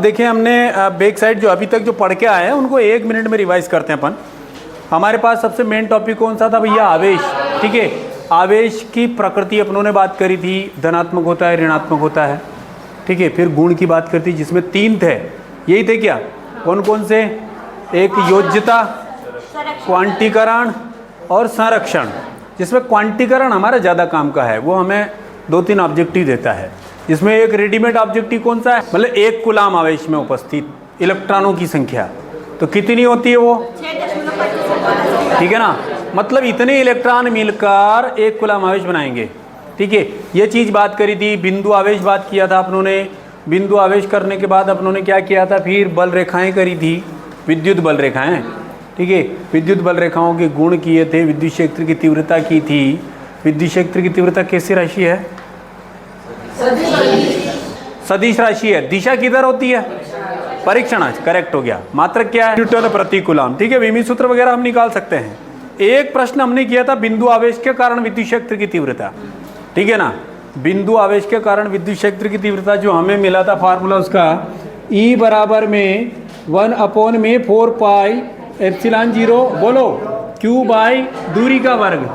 देखिए हमने back side जो अभी तक जो पढ़ के आए हैं उनको 1 मिनट में रिवाइज करते हैं अपन। हमारे पास सबसे मेन टॉपिक कौन सा था भैया? आवेश। ठीक है, आवेश की प्रकृति अपनों ने बात करी थी, धनात्मक होता है, ऋणात्मक होता है। ठीक है, फिर गुण की बात करती जिसमें 3 थे, यही थे क्या? कौन कौन से? एक योज्यता, क्वांटीकरण और संरक्षण। जिसमें क्वांटीकरण हमारा ज़्यादा काम का है, वो हमें 2-3 ऑब्जेक्टिव देता है। इसमें एक रेडीमेड ऑब्जेक्टिव कौन सा है? मतलब 1 कूलाम आवेश में उपस्थित इलेक्ट्रॉनों की संख्या तो कितनी होती है वो? 6.25। ठीक है ना, मतलब इतने इलेक्ट्रॉन मिलकर 1 कूलाम आवेश बनाएंगे। ठीक है, ये चीज़ बात करी थी। बिंदु आवेश बात किया था अपनों ने। बिंदु आवेश करने के बाद अपनों ने क्या किया था? फिर बल रेखाएं करी थी, विद्युत बल रेखाएं। ठीक है, विद्युत बल रेखाओं के गुण किए थे, विद्युत क्षेत्र की तीव्रता की थी। विद्युत क्षेत्र की तीव्रता कैसी राशि है? सदिश राशि है। दिशा किधर होती है? परीक्षण। करेक्ट हो गया। मात्रक क्या है? न्यूटन प्रति कूलाम। ठीक है, विमी सूत्र वगैरह हम निकाल सकते हैं। एक प्रश्न हमने किया था बिंदु आवेश के कारण विद्युत क्षेत्र की तीव्रता। ठीक है ना, बिंदु आवेश के कारण विद्युत क्षेत्र की तीव्रता जो हमें मिला था फार्मूला उसका E बराबर में 1/4 पाई एप्सिलॉन 0 बोलो Q बाई दूरी का वर्ग।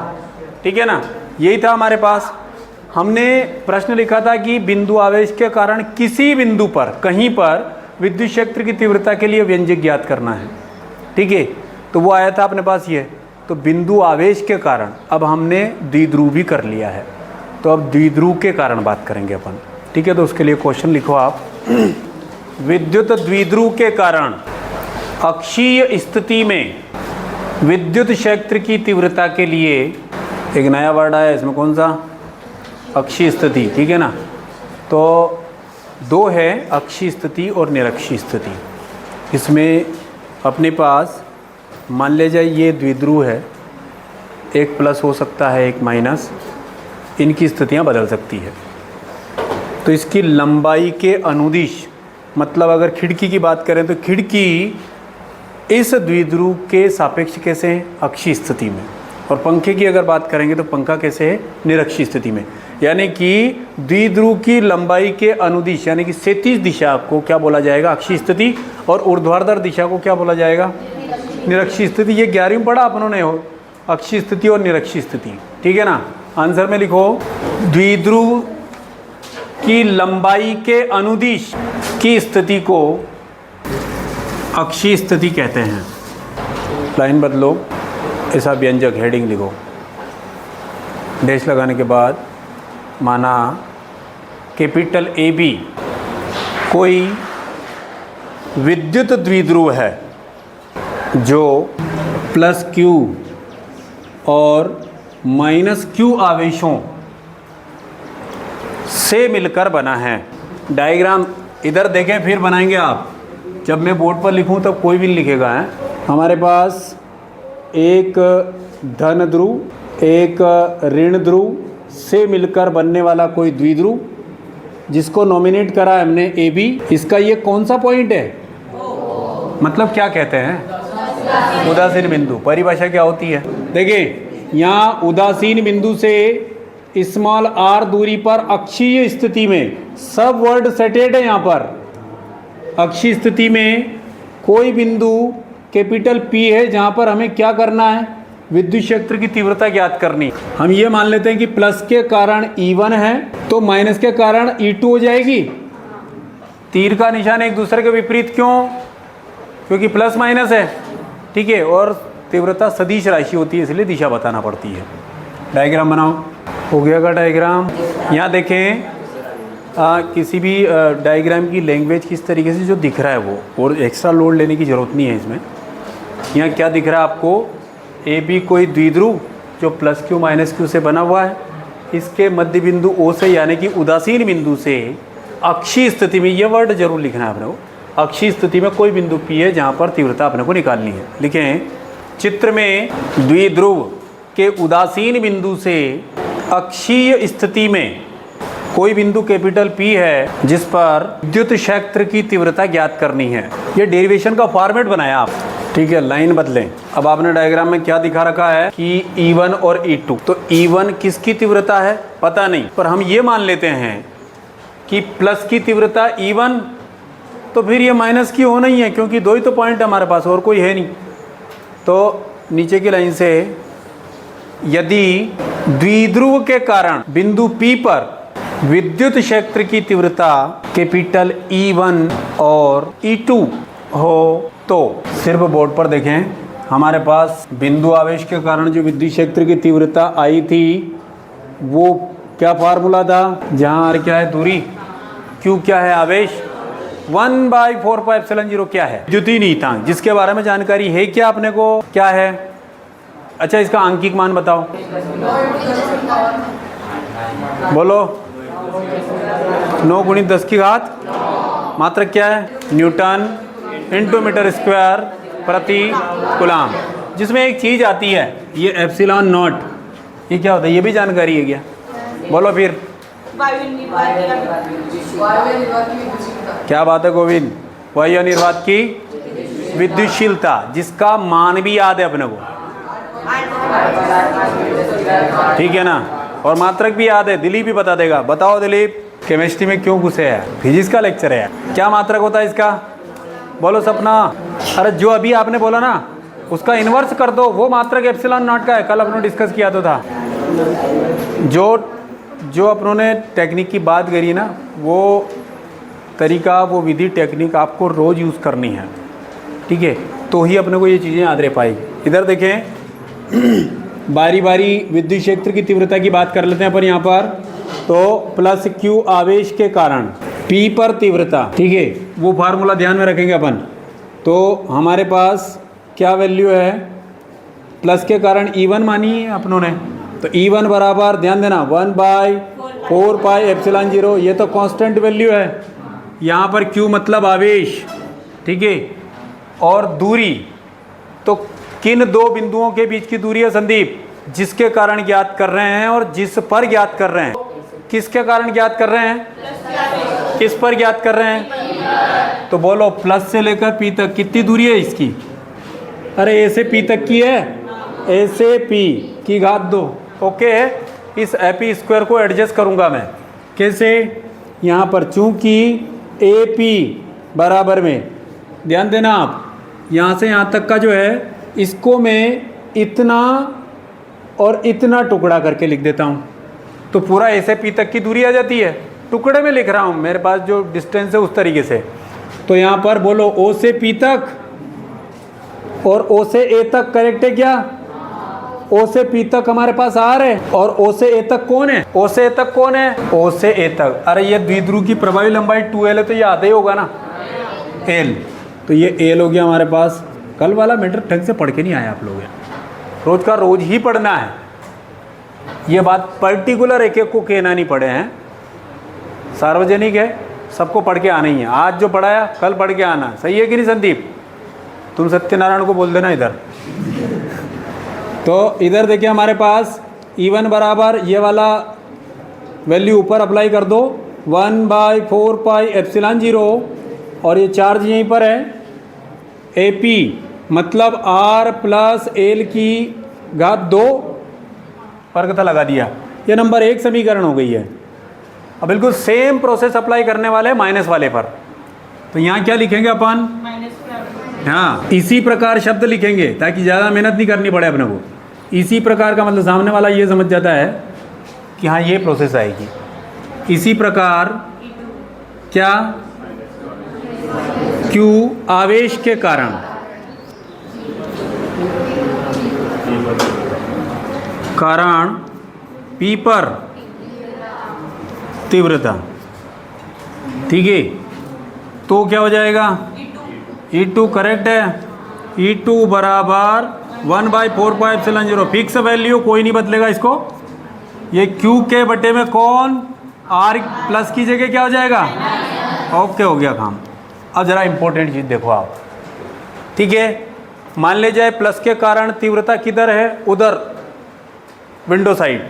ठीक है ना, यही था हमारे पास। हमने प्रश्न लिखा था कि बिंदु आवेश के कारण किसी बिंदु पर कहीं पर विद्युत क्षेत्र की तीव्रता के लिए व्यंजक ज्ञात करना है। ठीक है, तो वो आया था अपने पास ये। तो बिंदु आवेश के कारण अब हमने द्विध्रुव भी कर लिया है, तो अब द्विध्रुव के कारण बात करेंगे अपन। ठीक है, तो उसके लिए क्वेश्चन लिखो आप। विद्युत द्विध्रुव के कारण अक्षीय स्थिति में विद्युत क्षेत्र की तीव्रता के लिए एक नया वर्ड आया, इसमें कौन सा? अक्षीय स्थिति। ठीक है ना, तो 2 है, अक्षीय स्थिति और निरक्षीय स्थिति। इसमें अपने पास मान ले जाए ये द्विध्रुव है, एक प्लस हो सकता है, एक माइनस, इनकी स्थितियां बदल सकती है। तो इसकी लंबाई के अनुदिश, मतलब अगर खिड़की की बात करें तो खिड़की इस द्विध्रुव के सापेक्ष कैसे है? अक्षीय स्थिति में। और पंखे की अगर बात करेंगे तो पंखा कैसे है? निरक्षीय स्थिति में। यानी कि द्विध्रुव की लंबाई के अनुदिश यानी कि क्षैतिज दिशा को क्या बोला जाएगा? अक्षीय स्थिति। और ऊर्ध्वाधर दिशा को क्या बोला जाएगा? निरक्षीय स्थिति। ये 11वीं में पढ़ा अपनों ने, हो अक्षीय स्थिति और निरक्षीय स्थिति। ठीक है ना, आंसर में लिखो द्विध्रुव की लंबाई के अनुदिश की स्थिति को अक्षीय स्थिति कहते हैं। लाइन बदलो, ऐसा व्यंजक हेडिंग लिखो, डैश लगाने के बाद माना कैपिटल AB कोई विद्युत द्विध्रुव है जो +Q और -Q आवेशों से मिलकर बना है। डायग्राम इधर देखें फिर बनाएंगे आप। जब मैं बोर्ड पर लिखूं तब कोई भी लिखेगा है। हमारे पास एक धन ध्रुव, एक ऋण ध्रुव से मिलकर बनने वाला कोई द्विध्रुव जिसको नॉमिनेट करा है हमने AB। इसका ये कौन सा पॉइंट है? मतलब क्या कहते हैं? उदासीन बिंदु। परिभाषा क्या होती है? देखिए, यहाँ उदासीन बिंदु से स्मॉल r दूरी पर अक्षीय स्थिति में, सब वर्ड सेटेड है यहाँ पर। अक्षीय स्थिति में कोई बिंदु कैपिटल P है जहाँ पर हमें क्या करना है? विद्युत क्षेत्र की तीव्रता ज्ञात करनी। हम ये मान लेते हैं कि प्लस के कारण E1 है तो माइनस के कारण E2 हो जाएगी। तीर का निशान एक दूसरे के विपरीत क्यों? क्योंकि प्लस माइनस है। ठीक है, और तीव्रता सदिश राशि होती है इसलिए दिशा बताना पड़ती है। डायग्राम बनाओ। हो गया का डायग्राम। यहाँ देखें किसी भी डायग्राम की लैंग्वेज किस तरीके से जो दिख रहा है वो, और एक्स्ट्रा लोड लेने की ज़रूरत नहीं है इसमें। यहाँ क्या दिख रहा है आपको? AB कोई द्विध्रुव जो +Q -Q से बना हुआ है। इसके मध्य बिंदु O से यानी कि उदासीन बिंदु से अक्षीय स्थिति में, ये वर्ड जरूर लिखना है अपने को, अक्षीय स्थिति में कोई बिंदु P है जहाँ पर तीव्रता अपने को निकालनी है। लिखें, चित्र में द्विध्रुव के उदासीन बिंदु से अक्षीय स्थिति में कोई बिंदु कैपिटल P है जिस पर विद्युत क्षेत्र की तीव्रता ज्ञात करनी है। ये डेरिवेशन का फॉर्मेट बनाया आप। ठीक है, लाइन बदलें। अब आपने डायग्राम में क्या दिखा रखा है कि E1 और E2। तो E1 किसकी तीव्रता है पता नहीं, पर हम ये मान लेते हैं कि प्लस की तीव्रता E1 तो फिर ये माइनस की होना ही है, क्योंकि दो ही तो पॉइंट है हमारे पास, और कोई है नहीं। तो नीचे की लाइन से यदि द्विध्रुव के कारण बिंदु P पर विद्युत क्षेत्र की तीव्रता कैपिटल E1 और E2 हो तो, सिर्फ बोर्ड पर देखें, हमारे पास बिंदु आवेश के कारण जो विद्युत क्षेत्र की तीव्रता आई थी वो क्या फार्मूला था, जहाँ r क्या है दूरी, q क्या है आवेश, 1/4πε0 क्या है विद्युतीय नियतांक, जिसके बारे में जानकारी है क्या अपने को, क्या है। अच्छा, इसका आंकिक मान बताओ, बोलो। 9 × 10⁻⁻, मात्रक क्या है, न्यूटन इंटू मीटर स्क्वायर प्रति कूलाम। जिसमें एक चीज़ आती है ये एप्सिलॉन नॉट, ये क्या होता है, ये भी जानकारी है क्या, बोलो फिर। क्या बात है गोविंद, वायु निर्वात की विद्युतशीलता, जिसका मान भी याद है अपने को, ठीक है ना, और मात्रक भी याद है, दिलीप भी बता देगा। बताओ दिलीप, केमिस्ट्री में क्यों घुसे हैं, फिजिक्स का लेक्चर है, क्या मात्रक होता है इसका, बोलो सपना। अरे जो अभी आपने बोला ना उसका इन्वर्स कर दो, वो मात्रक एप्सिलॉन नॉट का है, कल अपने डिस्कस किया तो था। जो अपनों ने टेक्निक की बात करी ना, वो तरीका, वो विधि, टेक्निक आपको रोज़ यूज़ करनी है, ठीक है, तो ही अपने को ये चीज़ें याद रह पाएगी। इधर देखें, बारी बारी विद्युत क्षेत्र की तीव्रता की बात कर लेते हैं अपन यहाँ पर। तो प्लस Q आवेश के कारण P पर तीव्रता, ठीक है, वो फार्मूला ध्यान में रखेंगे अपन। तो हमारे पास क्या वैल्यू है, प्लस के कारण E1 मानी है अपनों ने, तो E1 बराबर, ध्यान देना, 1/4πε0, ये तो कांस्टेंट वैल्यू है। यहाँ पर Q मतलब आवेश, ठीक है, और दूरी, तो किन दो बिंदुओं के बीच की दूरी है संदीप, जिसके कारण ज्ञात कर रहे हैं और जिस पर ज्ञात कर रहे हैं। किसके कारण ज्ञात कर रहे हैं, किस पर ज्ञात कर रहे हैं, तो बोलो प्लस से लेकर P तक कितनी दूरी है इसकी, अरे A से P तक की है, A से P की घात 2, ओके। इस AP स्क्वायर को एडजस्ट करूंगा मैं, कैसे, यहाँ पर चूंकि AP बराबर में, ध्यान देना आप, यहाँ से यहाँ तक का जो है, इसको मैं इतना और इतना टुकड़ा करके लिख देता हूँ, तो पूरा A से P तक की दूरी आ जाती है। टुकड़े में लिख रहा हूँ, मेरे पास जो डिस्टेंस है उस तरीके से। तो यहाँ पर बोलो O से P तक और O से A तक करेक्ट है क्या, O से P तक हमारे पास R है, और O से A तक कौन है, O से A तक कौन है, O से A तक, अरे ये द्विध्रुव की प्रभावी लंबाई 2L है, तो ये आधा ही होगा ना, L, तो ये L हो गया हमारे पास। कल वाला मैटर ढंग से पढ़ के नहीं आए आप लोग, रोज का रोज ही पढ़ना है, ये बात पर्टिकुलर एक एक को कहना नहीं पड़े हैं, सार्वजनिक है, सबको पढ़ के आना ही है। आज जो पढ़ाया कल पढ़ के आना, सही है कि नहीं संदीप, तुम सत्यनारायण को बोल देना इधर। तो इधर देखिए हमारे पास E1 बराबर, ये वाला वैल्यू ऊपर अप्लाई कर दो, 1/4πε0, और ये चार्ज यहीं पर है AP, मतलब R प्लस L की घात 2 पर कथा लगा दिया, ये नंबर 1 समीकरण हो गई है। अब बिल्कुल सेम प्रोसेस अप्लाई करने वाले माइनस वाले पर, तो यहाँ क्या लिखेंगे अपन, हाँ इसी प्रकार शब्द लिखेंगे, ताकि ज़्यादा मेहनत नहीं करनी पड़े अपने को। इसी प्रकार का मतलब सामने वाला ये समझ जाता है कि हाँ ये प्रोसेस आएगी। इसी प्रकार क्या, Q आवेश के कारण P पर तीव्रता, ठीक है, तो क्या हो जाएगा, E2 करेक्ट है, E2 बराबर 1/4πε0, फिक्स वैल्यू, कोई नहीं बदलेगा इसको। ये Q के बटे में कौन, R प्लस की जगह क्या हो जाएगा, ओके, हो गया काम। अब ज़रा इंपॉर्टेंट चीज़ देखो आप, ठीक है, मान ले जाए प्लस के कारण तीव्रता किधर है, उधर विंडो साइड,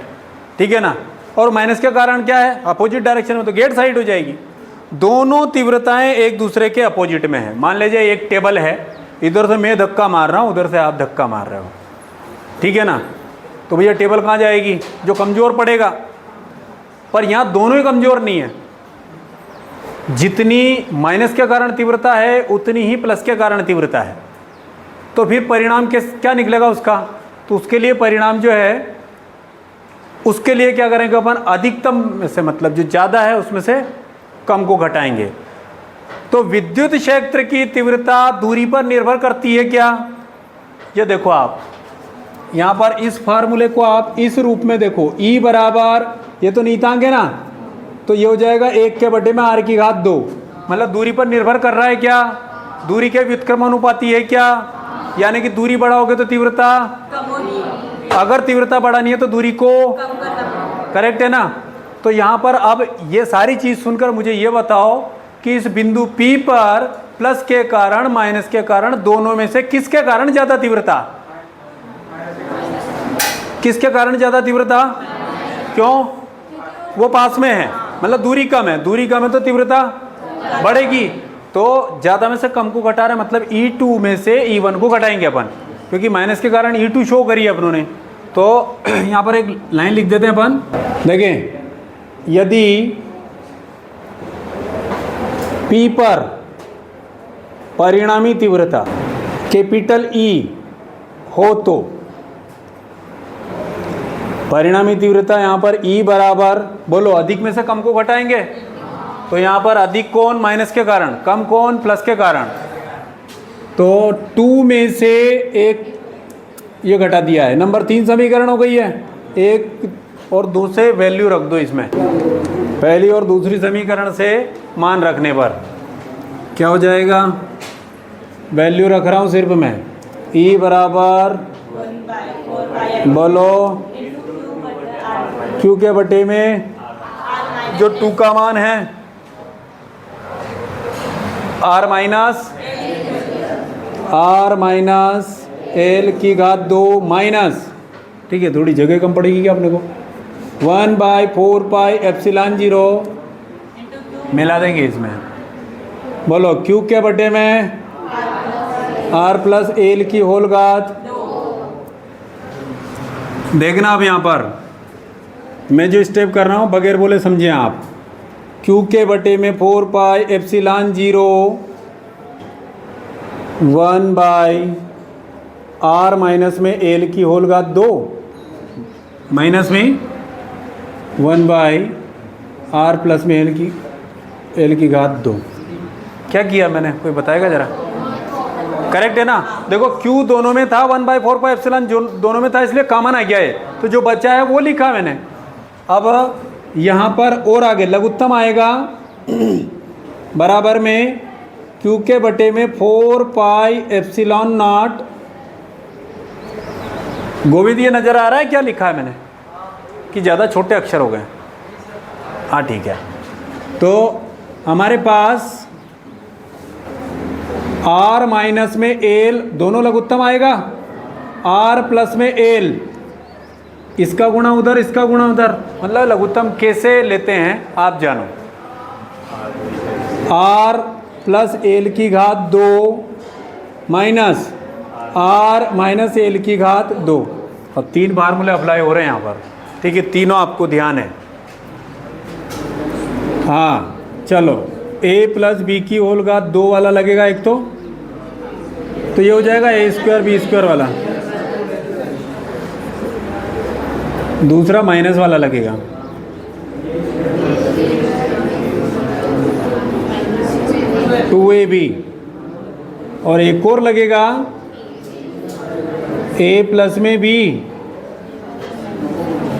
ठीक है ना, और माइनस के कारण क्या है, अपोजिट डायरेक्शन में, तो गेट साइड हो जाएगी। दोनों तीव्रताएं एक दूसरे के अपोजिट में है। मान लीजिए एक टेबल है, इधर से मैं धक्का मार रहा हूँ, उधर से आप धक्का मार रहे हो, ठीक है ना, तो भैया टेबल कहाँ जाएगी, जो कमज़ोर पड़ेगा, पर यहाँ दोनों ही कमज़ोर नहीं है, जितनी माइनस के कारण तीव्रता है उतनी ही प्लस के कारण तीव्रता है। तो फिर परिणाम क्या निकलेगा उसका? तो उसके लिए परिणाम जो है उसके लिए क्या करेंगे अपन, अधिकतम में से मतलब जो ज़्यादा है उसमें से कम को घटाएंगे। तो विद्युत क्षेत्र की तीव्रता दूरी पर निर्भर करती है क्या? ये देखो आप यहाँ पर इस फार्मूले को आप इस रूप में देखो, E बराबर, ये तो नीतांक है ना, तो ये हो जाएगा 1/r², मतलब दूरी पर निर्भर कर रहा है क्या? दूरी के व्युत्क्रमानुपाती है क्या? यानी कि दूरी बढ़ाओगे तो तीव्रता कम होगी, अगर तीव्रता बढ़ानी है तो दूरी को कम करना, करेक्ट है ना? तो यहाँ पर अब ये सारी चीज़ सुनकर मुझे ये बताओ कि इस बिंदु P पर प्लस के कारण माइनस के कारण दोनों में से किसके कारण ज़्यादा तीव्रता? किसके कारण ज़्यादा तीव्रता? क्यों? वो पास में है, मतलब दूरी कम है, दूरी कम है तो तीव्रता बढ़ेगी। तो ज़्यादा में से कम को घटा रहे, मतलब E2 में से E1 को घटाएंगे अपन, क्योंकि माइनस के कारण E2 शो करी है अपनों ने। तो यहाँ पर एक लाइन लिख देते हैं अपन, देखें, यदि P पर परिणामी तीव्रता कैपिटल E हो तो परिणामी तीव्रता यहाँ पर E बराबर, बोलो, अधिक में से कम को घटाएंगे, तो यहाँ पर अधिक कौन? माइनस के कारण, कम कौन? प्लस के कारण। तो 2 में से एक ये घटा दिया है, नंबर 3 समीकरण हो गई है। 1 और 2 से वैल्यू रख दो इसमें, पहली और दूसरी समीकरण से मान रखने पर क्या हो जाएगा? वैल्यू रख रहा हूँ सिर्फ मैं, E बराबर, बोलो, Q के बटे में जो 2 का मान है R माइनस L² माइनस, ठीक है, थोड़ी जगह कम पड़ेगी क्या अपने को, 1/4πε0 मिला देंगे इसमें, बोलो, Q के बटे में R प्लस L²। देखना अब यहाँ पर मैं जो स्टेप कर रहा हूँ बगैर बोले समझें आप। Q के बटे में 4πε0 1/r माइनस में L² माइनस में 1/r प्लस में L²। क्या किया मैंने, कोई बताएगा जरा? करेक्ट है ना? देखो Q दोनों में था, 1/4πε जो दोनों में था, इसलिए कॉमन आ गया है, तो जो बचा है वो लिखा मैंने। अब यहाँ पर और आगे लघुत्तम आएगा बराबर में Q के बटे में 4πε0। गोविंद ये नज़र आ रहा है क्या लिखा है मैंने, कि ज़्यादा छोटे अक्षर हो गए? हाँ ठीक है। तो हमारे पास R माइनस में L दोनों लघुत्तम आएगा, R प्लस में L, इसका गुणा उधर, इसका गुणा उधर, मतलब लघुत्तम कैसे लेते हैं आप जानो। R plus L² minus R minus L², और 3 फार्मूले अप्लाई हो रहे हैं यहाँ पर, ठीक है, तीनों आपको ध्यान है। हाँ चलो, A प्लस B² वाला लगेगा एक, तो ये हो जाएगा A² B² वाला, दूसरा माइनस वाला लगेगा, टू AB, और एक और लगेगा A प्लस में B,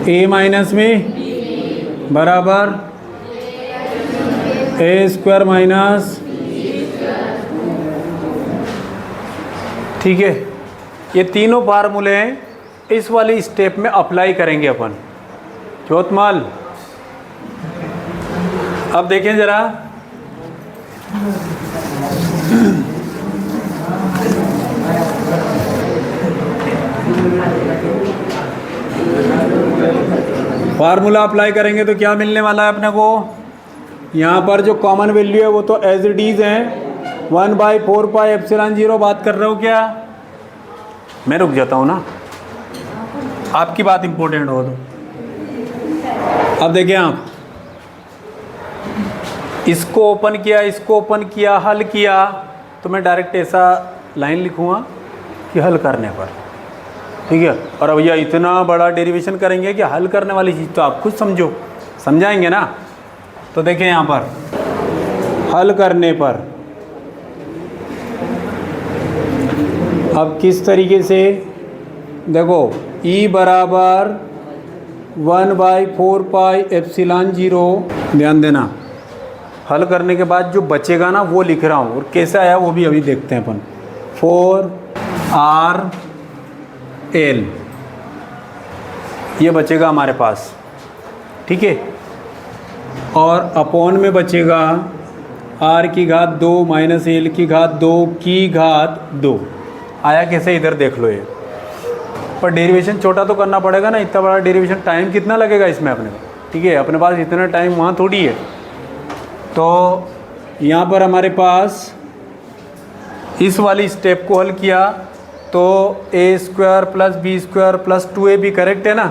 A माइनस में बराबर A² माइनस, ठीक है। ये तीनों फार्मूले इस वाली स्टेप में अप्लाई करेंगे अपन। ज्योतमाल, अब देखें जरा, फार्मूला अप्लाई करेंगे तो क्या मिलने वाला है अपने को? यहाँ पर जो कॉमन वैल्यू है वो तो एज इट इज है, 1/4πε0 बात कर रहे हो क्या? मैं रुक जाता हूँ ना, आपकी बात इंपॉर्टेंट हो तो। अब देखिए आप, इसको ओपन किया, इसको ओपन किया, हल किया, तो मैं डायरेक्ट ऐसा लाइन लिखूँगा कि हल करने पर, ठीक है। और भैया इतना बड़ा डेरिवेशन करेंगे कि हल करने वाली चीज़ तो आप खुद समझो, समझाएंगे ना। तो देखें यहाँ पर हल करने पर अब किस तरीके से, देखो E बराबर 1/4 पाई एप्सिलॉन 0, ध्यान देना, हल करने के बाद जो बचेगा ना वो लिख रहा हूँ, और कैसे आया वो भी अभी देखते हैं अपन। 4R L ये बचेगा हमारे पास, ठीक है। और अपॉन में बचेगा R की घात 2 माइनस L की घात 2 की घात 2। आया कैसे, इधर देख लो। ये पर डेरिवेशन छोटा तो करना पड़ेगा ना, इतना बड़ा डेरिवेशन, टाइम कितना लगेगा इसमें अपने को, ठीक है। अपने पास इतना टाइम वहाँ थोड़ी है। तो यहाँ पर हमारे पास इस वाली स्टेप को हल किया तो a² + b² + 2ab करेक्ट है ना।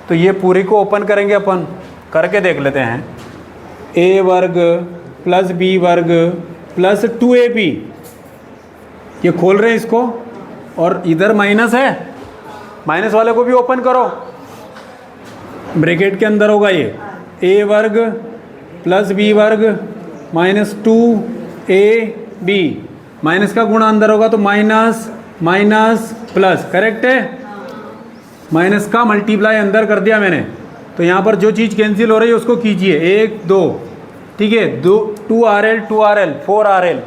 तो ये पूरी को ओपन करेंगे अपन, करके देख लेते हैं। a² + b² + 2ab, ये खोल रहे हैं इसको, और इधर माइनस है, माइनस वाले को भी ओपन करो, ब्रैकेट के अंदर होगा ये a² + b² - 2ab, माइनस का गुणा अंदर होगा तो माइनस माइनस प्लस, करेक्ट है। माइनस का मल्टीप्लाई अंदर कर दिया मैंने, तो यहाँ पर जो चीज़ कैंसिल हो रही है उसको कीजिए, 1 2, ठीक है, 2RL 2RL 4RL,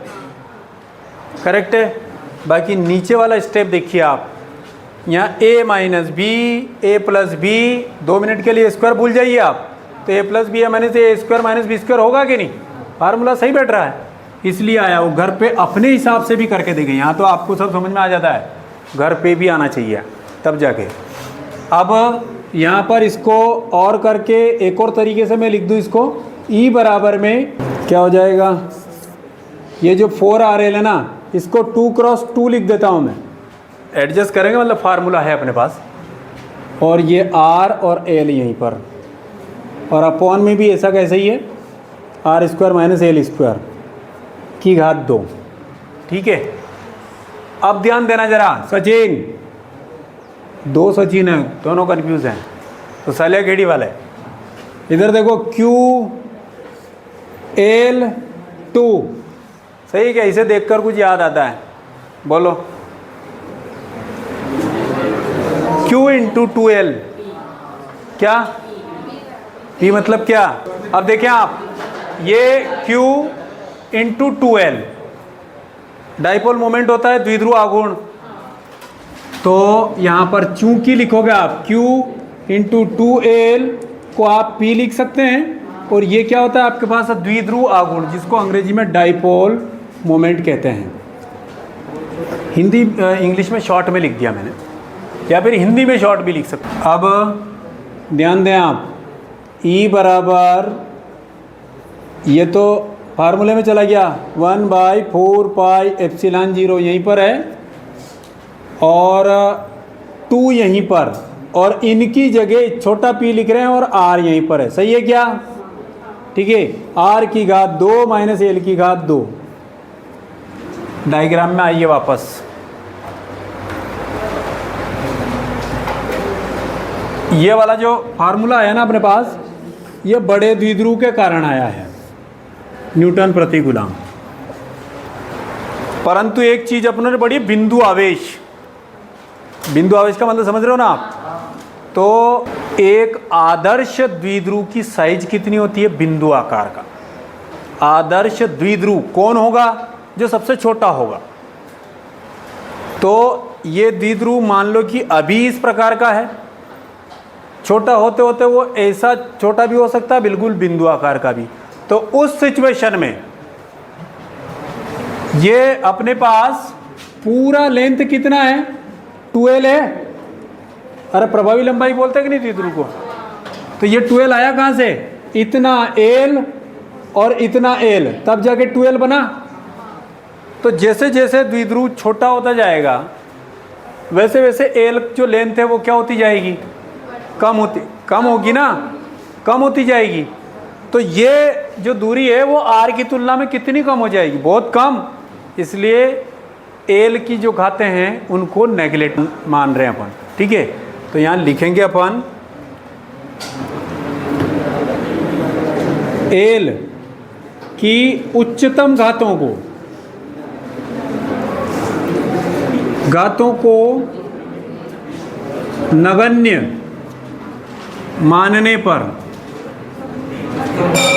करेक्ट है। बाकी नीचे वाला स्टेप देखिए आप, यहाँ a - b a + b, 2 minute के लिए स्क्वायर भूल जाइए आप, तो a + b -a² - b² होगा कि नहीं, फार्मूला सही बैठ रहा है, इसलिए आया। वो घर पे अपने हिसाब से भी करके देखें, यहाँ तो आपको सब समझ में आ जाता है, घर पे भी आना चाहिए तब जाके। अब यहाँ पर इसको और करके एक और तरीके से मैं लिख दूँ इसको, E बराबर में क्या हो जाएगा, ये जो 4RL है ना, इसको 2 × 2 लिख देता हूँ मैं, एडजस्ट करेंगे, मतलब फार्मूला है अपने पास। और ये R और L यहीं पर, और अपॉन में भी ऐसा कैसे ही है, R² - L² की घात 2, ठीक है। अब ध्यान देना जरा, सचिन, 2 सचिन है, दोनों कंफ्यूज हैं, तो सालिया केडी वाला है। इधर देखो QL2, सही क्या, इसे देखकर कुछ याद आता है, बोलो। Q × 2L क्या, P मतलब क्या। अब देखें आप, ये Q × 2L डाइपोल मोमेंट होता है, द्विध्रुव आघूर्ण, तो यहाँ पर चूंकि लिखोगे आप Q × 2L को आप P लिख सकते हैं, और ये क्या होता है आपके पास, द्विध्रुव आघूर्ण, जिसको अंग्रेजी में डाइपोल मोमेंट कहते हैं। हिंदी इंग्लिश में शॉर्ट में लिख दिया मैंने, या फिर हिंदी में शॉर्ट भी लिख सकते हैं। अब ध्यान दें आप, E बराबर, ये तो फार्मूले में चला गया, 1/4 पाई एप्सिलॉन 0 यहीं पर है, और 2 यहीं पर, और इनकी जगह छोटा p लिख रहे हैं, और r यहीं पर है, सही है क्या, ठीक है। r की घात 2 माइनस l की घात 2। डायग्राम में आइए वापस, ये वाला जो फार्मूला है ना अपने पास, ये बड़े द्विध्रुव के कारण आया है, न्यूटन प्रति कूलम। परंतु एक चीज अपने ने पढ़ी, बिंदु आवेश। बिंदु आवेश का मतलब समझ रहे हो ना आप, तो एक आदर्श द्विध्रुव की साइज कितनी होती है, बिंदु आकार का। आदर्श द्विध्रुव कौन होगा, जो सबसे छोटा होगा। तो ये द्विध्रुव मान लो कि अभी इस प्रकार का है, छोटा होते होते वो ऐसा छोटा भी हो सकता है, बिल्कुल बिंदु आकार का भी। तो उस सिचुएशन में ये अपने पास पूरा लेंथ कितना है, 2L है। अरे प्रभावी लंबाई बोलते कि नहीं द्विध्रुव को, तो ये 2L आया कहाँ से, इतना L और इतना L, तब जाके 2L बना। तो जैसे जैसे द्विध्रुव छोटा होता जाएगा, वैसे वैसे L जो लेंथ है वो क्या होती जाएगी, कम होगी ना, कम होती जाएगी। तो ये जो दूरी है वो आर की तुलना में कितनी कम हो जाएगी, बहुत कम। इसलिए एल की जो घातें हैं उनको नेगलेक्ट मान रहे हैं अपन, ठीक है। तो यहाँ लिखेंगे अपन एल की उच्चतम घातों को नगण्य मानने पर,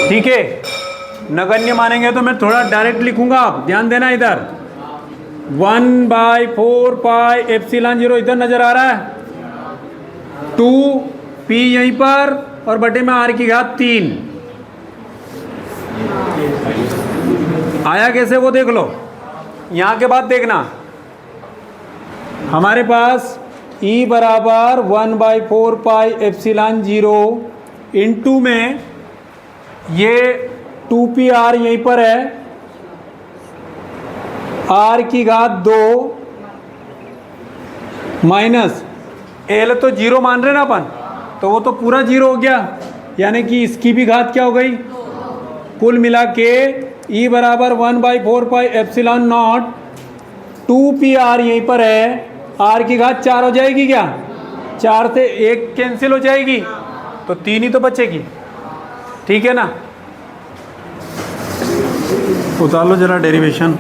ठीक है, नगण्य मानेंगे तो मैं थोड़ा डायरेक्ट लिखूंगा, आप ध्यान देना इधर 1/4 पाई एप्सिलॉन 0 इधर नजर आ रहा है, 2p यहीं पर और बटे में r की घात 3 आया कैसे वो देख लो। यहां के बाद देखना हमारे पास E बराबर 1/4 पाई एप्सिलॉन 0 इंटू में ये 2pr यहीं पर है, r की घात 2 माइनस एल तो 0 मान रहे ना अपन, तो वो तो पूरा 0 हो गया, यानी कि इसकी भी घात क्या हो गई, कुल मिला के E बराबर 1/4 पाई एप्सिलॉन नॉट 2pr यहीं पर है, r की घात 4 हो जाएगी क्या, 4 से 1 कैंसिल हो जाएगी तो 3 ही तो बचेगी, ठीक है ना। उतार लो जरा डेरिवेशन।